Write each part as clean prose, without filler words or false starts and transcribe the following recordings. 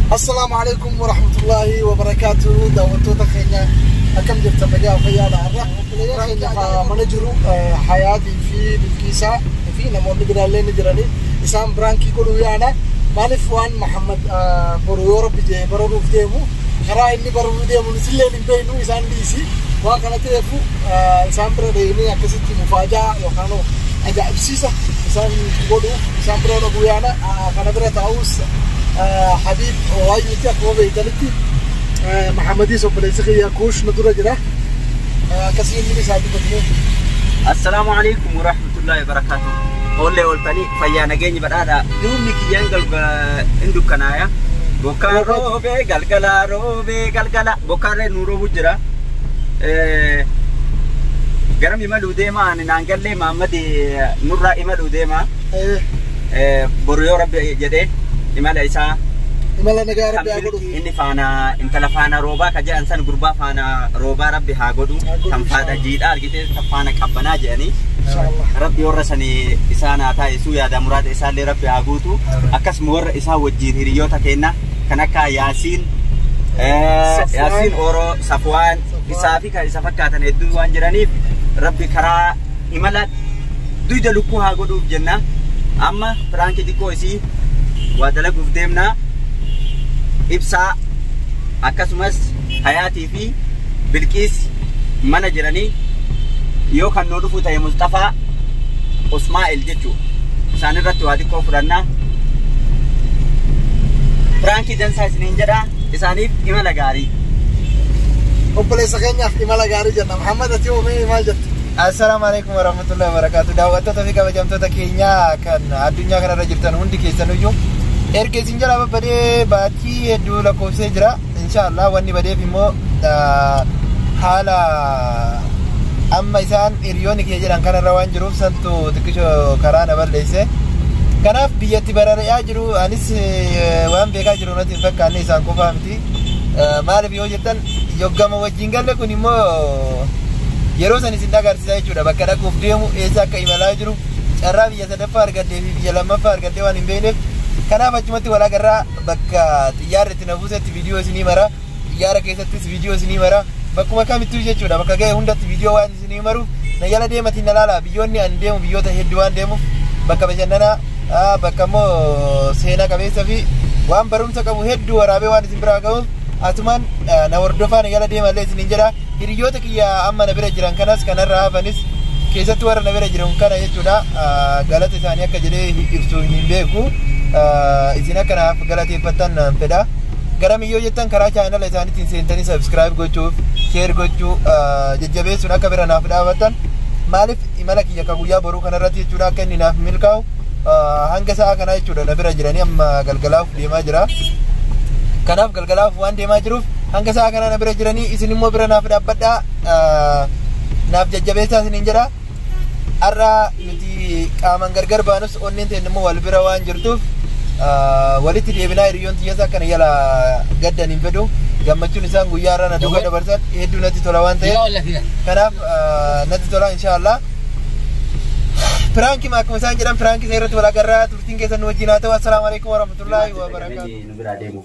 السلام عليكم ورحمة الله وبركاته. دعوتنا خينا أكم جبت بجاء خيال عرّة منجرو حياتي في الكيسة في نمون نجرالين نجرالي إسام برانكي كلويانا مالف وان محمد بريور بيجي برو فيديمو خرا إني برو فيديمو نسلين بينو إسام ليسي وكانت يفو إسام بريني أكسيتي مفاجأة يوكانو أجا إبسيسة إسام كلو إسام برو نجويانا كان برا تاوس حبيب وايوتي أقوى بيتالتي محمدي سوبريسي يا كوش ندور جرا كثير من ساعات بتنو. السلام عليكم ورحمة الله وبركاته. أولي أولتني فيانا جيني بدأ دومي كيانجل عندو كنايا بوكارو بيجالجلا رو بيجالجلا بوكارة نورو بجرا جرام يملو ديما أنا نانجل لي محمدي نورا يملو ديما بريو ربي جدي يملا إسا يملا نجار ربي أقوله إني فانا إنت لفانا روبا كجا إنسان غربا فانا روبا ربي هاقوله تم فادا جيدا أرجيته تفانا كابنا جاني ربي ورسني إسانا تاي سويا دا مراد إسان لي ربي هاقوتو أكس مور إسا وجين هريوتا كينا كنكا ياسين ياسين أورو صفوان إسافي كإسا فكاتن هدو وانجرانيف ربي كرا إملا دويدا لكو هاقوله بجنة أما فرانكي ديكو إسي ودلقوا في ديمنا إبسا أكسمس حياتي في بالكيس مناجراني يو كان نورفو تاي مصطفى اسماعيل جيتشو سانرت وادي كوفرنا فرانكي دنسا سنينجرا إسانيف إمالا غاري وبلي سخينيا إمالا غاري جنة محمد أتيو مي إمال جت. السلام عليكم ورحمة الله وبركاته. دعوتنا تفيك بجمتنا كينيا كان الدنيا كان رجبتنا هندي كيسانو يوم erga sinjala bade bati hedduu lakkoofsee jira inshallah wanni badeef immoo haala amma isaan hiriyoonni kiyya jedhan kanarra waan jiruuf santu xiqqisho karaa na balleesse kanaaf biyyatti barari'aa jiru anis waan beekaa jiru natti hin fakkaanne isaan qofaa miti maaliif yoo jettan yoggama wajjin galle kun immoo yeroo san isin agarsiisaa jechuudha bakka dhaquuf deemu eessa akka imalaa jiru carraa biyya sadaffaa argadhee fi biyya lammaffaa argadhee waan hin beekneef kanaaf achumatti wal agarraa bakka xiyyaarri itti nafuusetti viidiyoo isinii mara xiyyaara keessattis viidiyoo isinii mara bakkuma kamittuu jechuudha bakka ga'e hundatti viidiyoo waan isinii maru na yala deematiin na laala biyyoonni an deemu biyyoota hedduu waan deemuuf bakka bashannanaa bakka immoo seenaa qabeessa fi waan barumsa qabu hedduu waraabee waan isin biraa ga'uuf asumaan na hordofaa na yala deemallee isiniin jedha hiriyoota kiyya amma na bira jiran kanas kanarraa hafanis keessatti warra na bira jiran kana jechuudha galata isaanii akka jedhee ibsuu hin beeku isina kanaaf galateeffatan fedha garam yoo jettan karaa channel isaaniitiin seentanii subscribe gochuuf share gochuu jajjabeessuun akka bira naaf dhaabatan maaliif imala kiyya ka guyyaa boruu kanarratti jechuudha akka inni naaf milkaa'u hanga sa'a kana jechuudha na bira jiranii amma galgalaaf deemaa jira kanaaf galgalaaf waan deemaa jiruuf hanga sa'a kana na bira jiranii isin immoo bira naaf dhaabbadhaa naaf jajjabeessaa isiniin jedha arra nuti qaaman gargar baanus onneen ta'e immoo wal bira waan jirtuuf walitti deebinaa hiriyoon xiyyaasa akkana yala gaddan hin fedhu gammachuun isaan guyyaa irraa na duuba dabarsan hedduu natti tola waan ta'eef kanaaf natti tola inshaallah piraanki akkuma isaan jedhan piraanki isa irratti wal agarraa turtiin keessan nu wajjin haa ta'u assalaamu alaikum warahmatullaahi wabarakaatuh.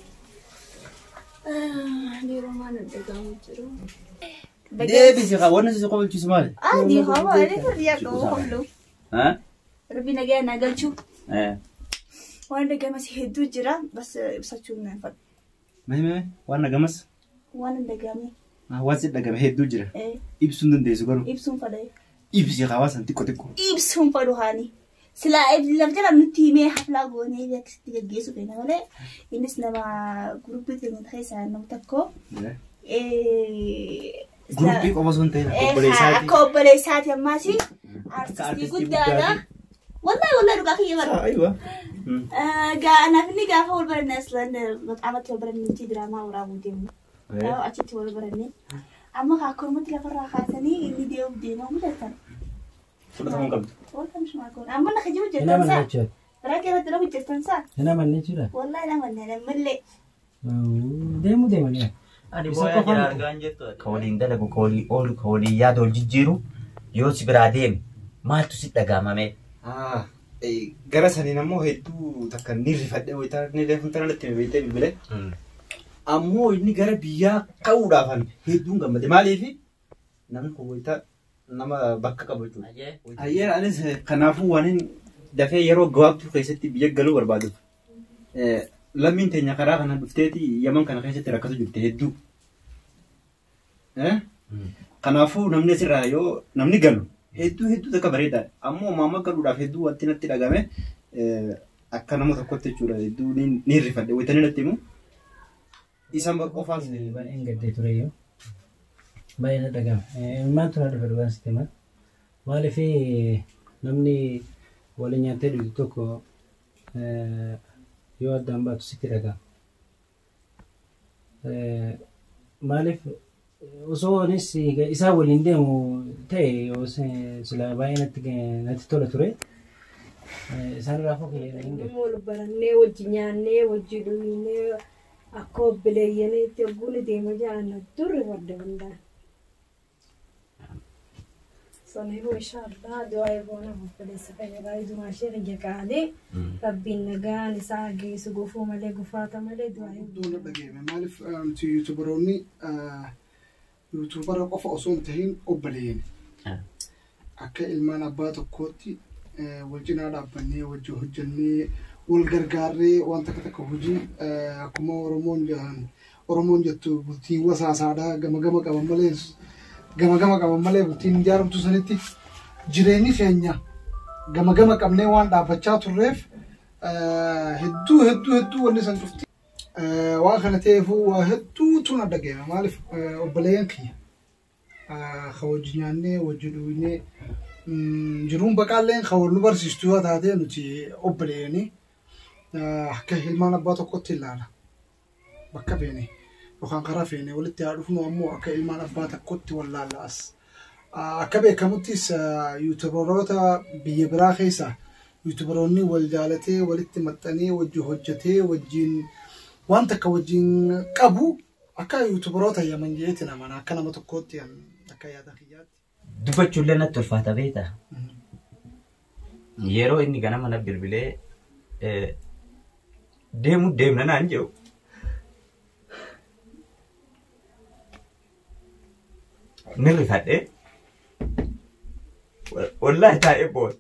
دي بيجي وانا سيقول شو اسمه دي هو عليك الرياض كله ها ربنا جاي نقل شو وانا جمس هدو جرا بس بساتشو نفط ما وانا جمس وانا دجامي واسد دجام هدو جرا إبسون دندي سكرو إبسون فداي إبسي خواص أنتي كتكو إبسون فدوهاني سلا إبسي لفجر من تيمي حفلة غوني ذاك تيجي سوينا ولا الناس نما جروب تيجي تخيس عن نمتكو جروبي كوماسون تين كوبريسات يا ماشي أرتستي قدامنا والله رقاقية مرة أيوة أنا فيني قافة والبرني أصلاً عملت والبرني تي دراما ورابو ديم أو أشيت والبرني أما خاكم متلا فرا خاتني اللي ديوم دينا ومدتر فلتهم قبل والله مش معقول أما أنا خجيب جدا سا راكي هذا لو جدا سا هنا من نيجي والله لا من لي ديمو يعني أنا بويا جرار غانجت كولين دلقو كولي أول كولي يادول جيرو يوسف برادين ما تسيت دعامة مي gara saniin ammoo hedduu takka ni rifadhe wayitaa ni reefuu tana natti beektee bilbilee. Ammoo inni gara biyyaa ka'uudhaafan hedduun gammade maaliif namni kun wayitaa nama bakka qabu jechuudha. Ayyee anis kanaafuu waan dafee yeroo gabaabtuu keessatti biyya galuu barbaadu. Lammiin teenya karaa kana dhufteeti Yaman kana keessatti rakkatu jirti hedduu. Kanaafuu namni asirraa yoo namni galu hedduu takka bareedaadha. Ammoo maama galuudhaaf hedduu wanti natti dhagame akka nama tokkotti jechuudha. Hedduu ni rifadhe wayitanii natti himu. Isaan qofaas baay'een gaddee ture yoo baay'ee na dhagame. Maaltu na dhufe dhugaan sitti himan? Maaliif namni waliin nyaattee dhugdu tokko yoo addaan baatu sitti dhagama. Maaliif osoo anis isaa waliin deemu ta'e yoo sila baay'ee natti tola ture. Isaan raafuu kiyya hin galu. Wal barannee wajji nyaannee wajji dhugnee akka obboleeyyaniitti ogguun deema jaanna turre wadda hundaan. Saniifuu inshaallah du'aa eegoon obboleessa fayyadaa idumaashee riyya qaadee rabbiin nagaan isaa geessu gufuu malee gufaata malee du'aa eegoon. Doona dhageeme maaliif nuti yuutubaroonni yuutubara qofa osoo hin tahin obboleeyyan. Akka ilmaan abbaa tokkootti wal cinaa dhaabbannee wajji hojjannee wal gargaarree waan takka hojii akkuma Oromoon jettu bultiin wasaasaadhaa gama qaban malee bultiin ijaaramtu sanitti jireenyi keenya gama qabnee waan dhaabbachaa turreef hedduu wanni san dhufti. Waan kana ta'eefuu waa hedduutu na dhageeme maaliif obboleeyyan kiyya ka wajji nyaannee wajji dhugnee jiruun baqaalleen ka wal nu barsiistu yoo taate nuti obboleeyyanii akka ilmaan abbaa tokkotti ilaala bakka feene yookaan karaa feene walitti haa dhufnu ammoo akka ilmaan abbaa tokkotti wal laalaas akka beekamuttis yuutubaroota biyya biraa keessa yuutubaroonni wal jaalatee walitti maxxanee wajji hojjetee wajjiin waan takka wajjiin qabu akka yuutubaroota Yaman jeetti namana akka nama tokkotti akka yaada kiyyaatti. Dubbachuullee natti ulfaata beektaa. Yeroo inni ganama na bilbilee deemna naan jedhu. Ni rifadhee wallaahi taa'ee booda.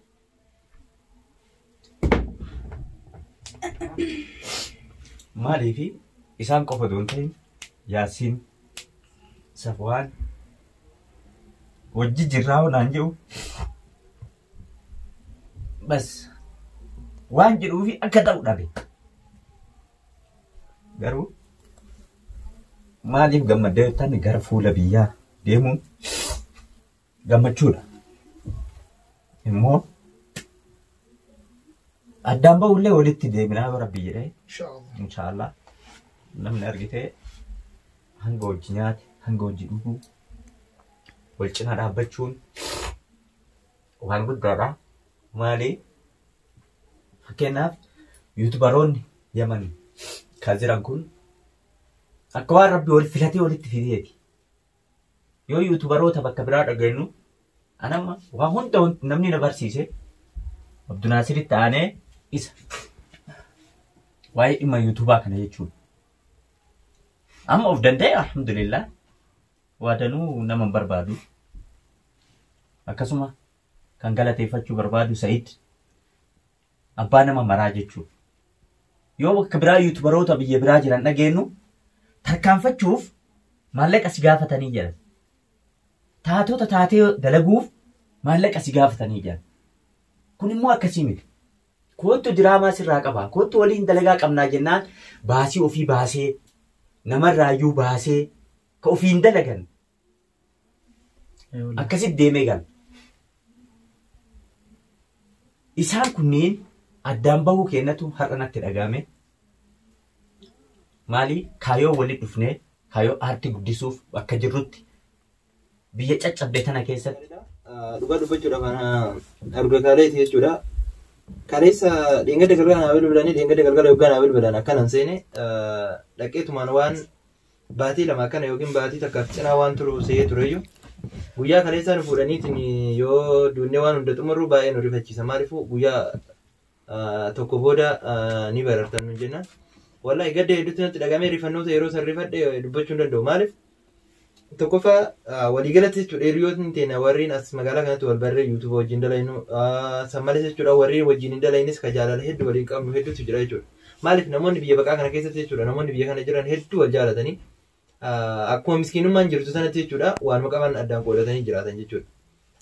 Maaliifi isaan qofa doon ta'in Yaasiin Safwaan wajji jirraa naan jedhu bas waan jedhuufi akka ta'u dhabe. Garuu maaliif gammaddee tan gara fuula biyyaa deemuun gammachuudha. Immoo addaan ba'ullee walitti deebinaa bara biyyee inshaallah namni argitee hanga wajji nyaate hanga wajji dhuguu wal cinaa dhaabbachuun waan guddaadha. Maali fakkeenyaaf yuutubaroonni Yaman kan jiran kun akka waan rabbi wal filatee walitti fideeti. Yoo yuutubaroota bakka biraa dhageenyu anamma waan hunda namni na barsiise Abdunaasiritti aanee isa waa'ee dhimma yuutubaa kana jechuudha. Amma of danda'e alhamdulillah waadanuu nama barbaadu akkasuma kan galateeffachuu barbaadu Sa'iid abbaa nama maraa jechuudha. Yoo bakka biraa yuutubaroota biyya biraa jiran dhageenyu tarkaanfachuuf maallaqa si gaafatanii jiran. Taatota taatee dalaguuf maallaqa si gaafatanii jiran. Kun immoo akkasii miti. Kootu diraamaa sirraa qaba. Kootu waliin dalagaa qabnaa jennaan baasii ofii baasee namarraayyuu baasee ka ofiin dalagan akkasitti deemee gala. Isaan kunneen addaan bahuu kennatu har'a natti dhagahame. Maali kaayoo walitti dhufnee kaayoo aartii guddisuuf akka jirrutti biyya caccabdee tana keessatti. Dhugaa dubbachuudha kana argataaleeti jechuudha. Kaleessa dhingada galgala naa bilbilanii dhingada galgala yookaan naa bilbilan akkanan seene dhaqeetumaan waan baatii lama akkana yookiin baatii takkaaf cinaa waan turu se'ee tureyyuu guyyaa kaleessaa nu fuudhaniitiin yoo duunnee waan hunda xumurru baay'ee nu rifachiisa. Maaliifuu guyyaa tokko booda ni barartan nun jennaan. Wallahi gadda hedduutti natti dhagamee rifannoota yeroo san rifadhe dubbachuu hin danda'u. Maaliif tokkoffaa waliigalatti jechuudha hiriyootni teenya warreen as magaalaa kanatti wal barree yuutuuba wajjin dalaynu san malees jechuudha warreen wajjin hin dalaynis ka jaalala hedduu waliin qabnu hedduutu jira jechuudha. Maaliif namoonni biyya baqaa kana keessatti jechuudha namoonni biyya kana jiran hedduu wal jaalatanii akkuma miskiinummaan jirtu sanatti jechuudha waanuma qaban addaan qoodatanii jiraatan jechuudha.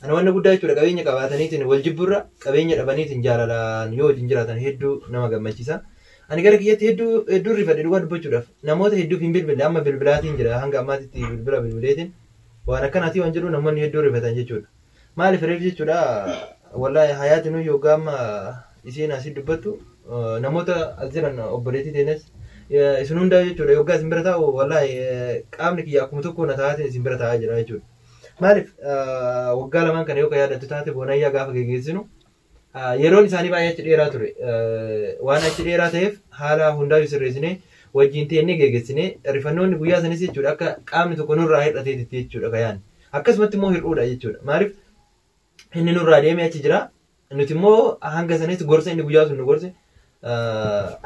Ana wanna guddaa jechuudha qabeenya qabaataniitiin wal jibburra qabeenya dhabaniitiin jaalalaan yoo wajjin jiraatan hedduu nama gammachiisa. Ani gara kiyyatti hedduu rifadhe dhugaa dubbachuudhaaf namoota hedduuf hin bilbille amma bilbilaatiin jira hanga ammaatitti bilbileetiin waan akkanaatii waan jedhu namoonni hedduu rifatan jechuudha. Maaliif reef jechuudha wallahi hayaati nu yookaan amma isiin asii dubbattu namoota as jiran obboleettii teenyas isin hundaa jechuudha yookaan isin bira taa'u wallahi qaamni kiyya akkuma tokko na taa'atiin isin bira taa'aa jira jechuudha. Maaliif waggaa lamaan kana yookaan yaadattu taate boonayyaa gaafa geggeessinu yeroon isaanii baay'ee achi dheeraa ture waan achi dheeraa ta'eef haala hundaa sirreessinee wajjin teennee geggeessinee rifannoonni guyyaa sanis jechuudha akka qaamni tokko nurraa hir'ateetti jechuudha kayaan akkasumatti immoo hir'uudha jechuudha maaliif inni nurraa deemee achi jira nuti immoo hanga sanis gorsa inni guyyaa sun nu gorse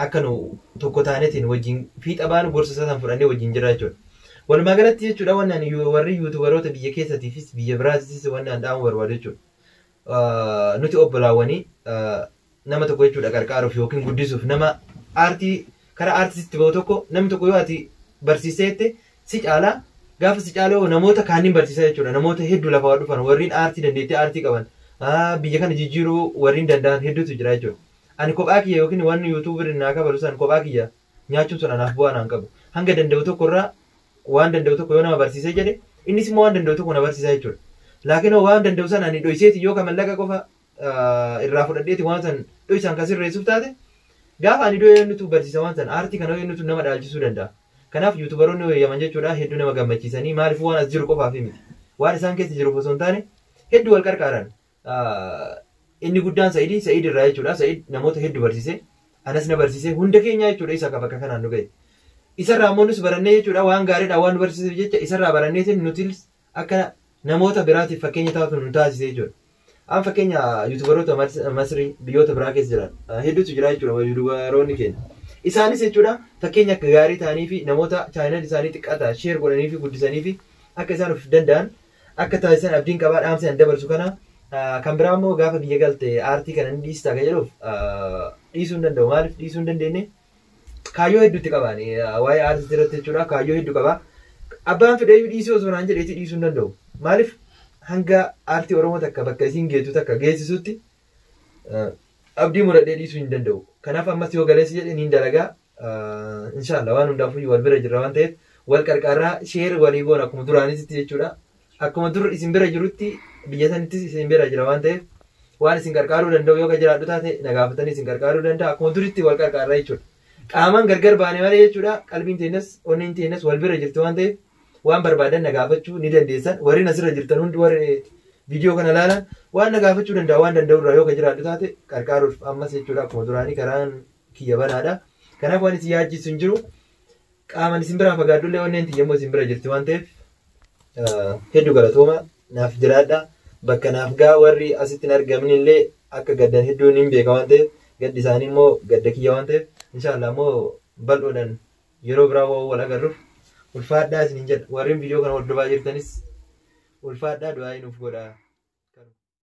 akka nu tokko taanetiin wajjin fiixa baanu gorsa san fudhannee wajjin jira jechuudha. Walumaa galatti jechuudha waan warri yuutubaroota biyya keessatiifis biyya biraatis waan dhaamu barbaadu jechuudha. Nuti obbolaawwanii nama tokko jechuudha qarqaaruuf yookiin guddisuuf nama aartii karaa aartistitti bahu tokko namni tokko yoo ati barsiiseette si caalaa gaafa si caalaa namoota kaaniin barsiisaa jechuudha namoota hedduu lafa waa dhufan warreen aartii dandeettii aartii qaban biyya kana jijjiiruu warreen danda'an hedduutu jira jechuudha. Ani kophaa kiyya yookiin waan yuutuubiin naa kabalu san kophaa kiyya nyaachuun sun anaaf bu'aa naan qabu hanga danda'u tokkorraa waan danda'u tokko yoo nama barsiisee jedhe innis immoo waan danda'u tokko na barsiisaa jechuudha. Laakiin waan danda'u san ani dhoyseeti yoo kamallaqa qofa irraa fudhadheeti waan san dhoysaan kan sirreessuuf taate gaafa ani dhoyee nutu barsiisa waan san aartii kana nutu nama dhaalchisuu danda'a. Kanaaf yuutubaroonni wayyaman jechuudha hedduu nama gammachiisanii maaliif waan as jiru qofaaf miti waan isaan keessa jiru osoo hin taane hedduu wal qarqaaran. Inni guddaan Sa'id irraa jechuudha Sa'id namoota hedduu barsiise anas na barsiise hunda keenya jechuudha isa akka bakka kanaan nu ga'e. Isarraa ammoo nus barannee jechuudha waan gaariidha waan nu barsiiseef jecha isarraa baranneetiin nuti akka namoota biraatiif fakkeenya taatu nu taasise jechuudha. Amma fakkeenya yuutubaroota Masrii biyyoota biraa keessa jiran hedduutu jira jechuudha yuutubaroonni keenya. Isaanis jechuudha fakkeenya akka gaarii ta'anii fi namoota chaayinal isaanii xiqqaata sheer godhanii fi guddisanii fi akka isaan of danda'an akka taasisan abdiin qabaa dhaamsan dabarsu kana kan biraa immoo gaafa biyya galte aartii kana ni dhiistaa kan jedhuuf dhiisuu hin danda'u maaliif dhiisuu hin dandeenye kaayyoo hedduutti qabaan waa'ee aartii irratti jechuudha kaayyoo hedduu qabaa. Abbaan fedhee dhiisuu osoo naan jedheeti dhiisuu hin danda'u. Maaliif hanga aartii Oromoo takka bakka isiin geetu takka geessisutti abdii muradhee dhiisuu hin danda'u. Kanaaf ammas yoo galeessi jedhe niin dalagaa inshallah waan hundaafuu wal bira jirra waan ta'eef wal qarqarraa sheer walii goon akkuma duraanitti jechuudha. Akkuma dur isin bira jirutti biyya sanittis isin bira jira waan ta'eef waan isin qarqaaruu danda'u yoo jiraadhu taate nagaafatanii isin qarqaaruu danda'a akkuma duritti wal qarqarraa jechuudha. Qaamaan gargar baane malee jechuudha qalbiin teenyas onneen teenyas wal bira jirti waan ta'eef waan barbaadan nagaafachuu ni dandeessan warri asirra jirtan hundi warri viidiyoo kana ilaalan waan nagaafachuu danda'a waan danda'u irraa yoo jiraadhu taate qarqaaruuf ammas jechuudha akkuma duraanii karaan kiyya banaadha. Kanaaf waan isin yaachisu hin jiru qaamaan isin biraa fagaadullee onneen tiyyammoo isin bira jirti waan ta'eef hedduu galatooma naaf jiraadha bakka naaf gaa warri asitti hin argamnillee akka gaddan hedduun hin beeka waan ta'eef gaddi isaanii immoo gadda kiyya waan ta'eef inshallah immoo bal'oodhaan yeroo biraa wal agarruuf ulfaadhaa isin jedha warreen viidiyoo kana hordofaa jirtanis ulfaadhaa du'aa nuuf godhaa.